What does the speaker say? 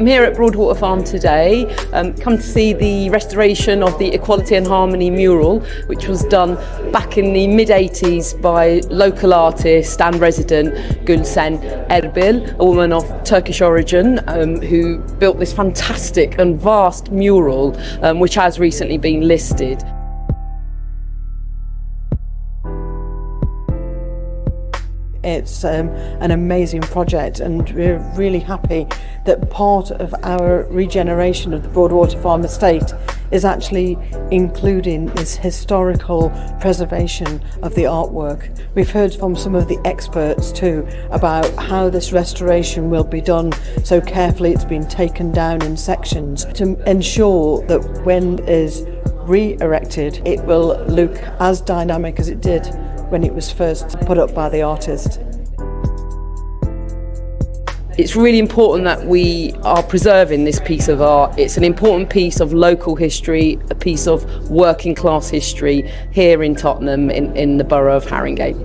I'm here at Broadwater Farm today, come to see the restoration of the Equality and Harmony mural, which was done back in the mid-80s by local artist and resident Gülsen Erbil, a woman of Turkish origin, who built this fantastic and vast mural, which has recently been listed. It's an amazing project, and we're really happy that part of our regeneration of the Broadwater Farm estate is actually including this historical preservation of the artwork. We've heard from some of the experts too about how this restoration will be done so carefully. It's been taken down in sections to ensure that when it is re-erected it will look as dynamic as it did when it was first put up by the artist. It's really important that we are preserving this piece of art. It's an important piece of local history, a piece of working class history here in Tottenham in the borough of Haringey.